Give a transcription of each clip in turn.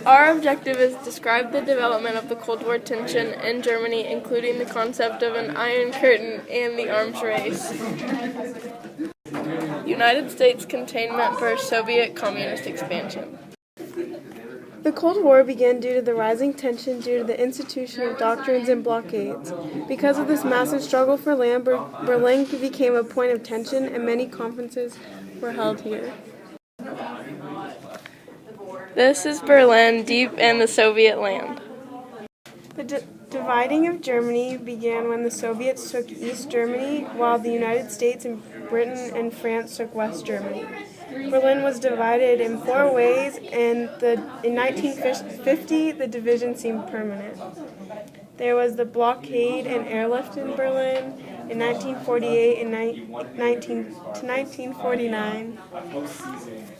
Our objective is to describe the development of the Cold War tension in Germany, including the concept of an Iron Curtain and the arms race. United States containment versus Soviet communist expansion. The Cold War began due to the rising tension due to the institution of doctrines and blockades. Because of this massive struggle for land, Berlin became a point of tension, and many conferences were held here. This is Berlin, deep in the Soviet land. The dividing of Germany began when the Soviets took East Germany, while the United States and Britain and France took West Germany. Berlin was divided in 4 ways, and in 1950, the division seemed permanent. There was the blockade and airlift in Berlin in 1948 and 1949.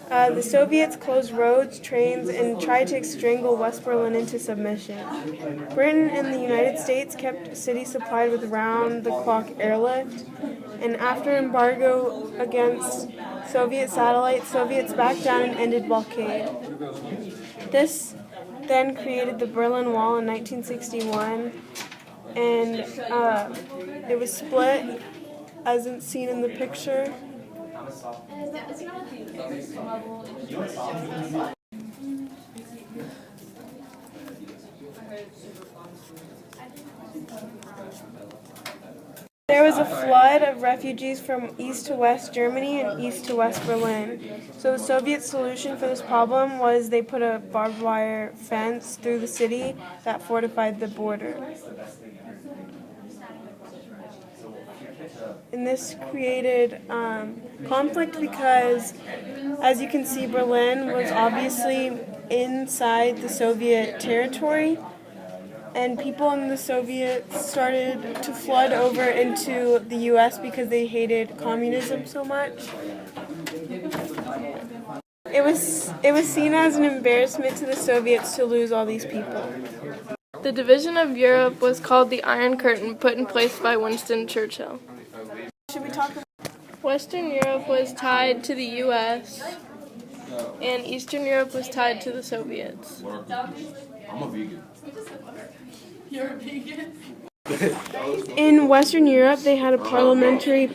The Soviets closed roads, trains, and tried to strangle West Berlin into submission. Britain and the United States kept cities supplied with round-the-clock airlift, and after embargo against Soviet satellites, Soviets backed down and ended blockade. This then created the Berlin Wall in 1961, and it was split, as seen in the picture. There was a flood of refugees from east to west Germany and east to west Berlin. So the Soviet solution for this problem was they put a barbed wire fence through the city that fortified the border. And this created conflict because, as you can see, Berlin was obviously inside the Soviet territory, and people in the Soviets started to flood over into the U.S. because they hated communism so much. It was seen as an embarrassment to the Soviets to lose all these people. The division of Europe was called the Iron Curtain, put in place by Winston Churchill. Should we talk about Western Europe was tied to the U.S., and Eastern Europe was tied to the Soviets. I'm a vegan. You're a vegan? In Western Europe, they had a parliamentary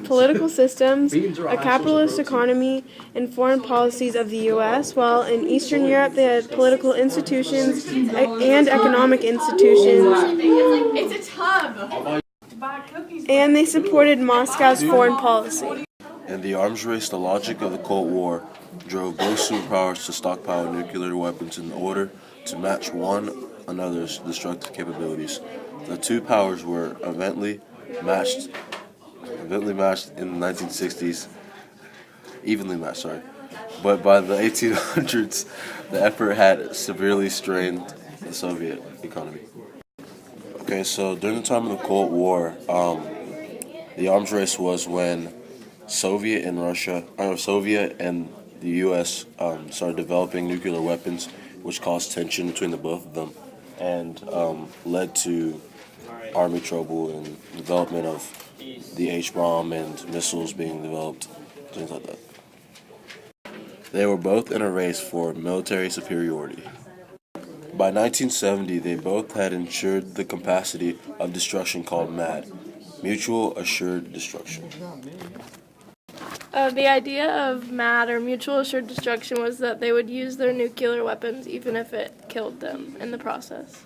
political systems, a capitalist economy, and foreign policies of the U.S., while in Eastern Europe, they had political institutions and economic institutions. It's a tub! And they supported Moscow's foreign policy. In the arms race, the logic of the Cold War drove both superpowers to stockpile nuclear weapons in order to match one another's destructive capabilities. The two powers were eventually matched in the 1960s, but by the 1800s, the effort had severely strained the Soviet economy. Okay, so during the time of the Cold War, the arms race was when Soviet and the U.S. Started developing nuclear weapons, which caused tension between the both of them, and led to army trouble and development of the H-bomb and missiles being developed, things like that. They were both in a race for military superiority. By 1970, they both had ensured the capacity of destruction called MAD, Mutual Assured Destruction. The idea of MAD, or Mutual Assured Destruction, was that they would use their nuclear weapons even if it killed them in the process.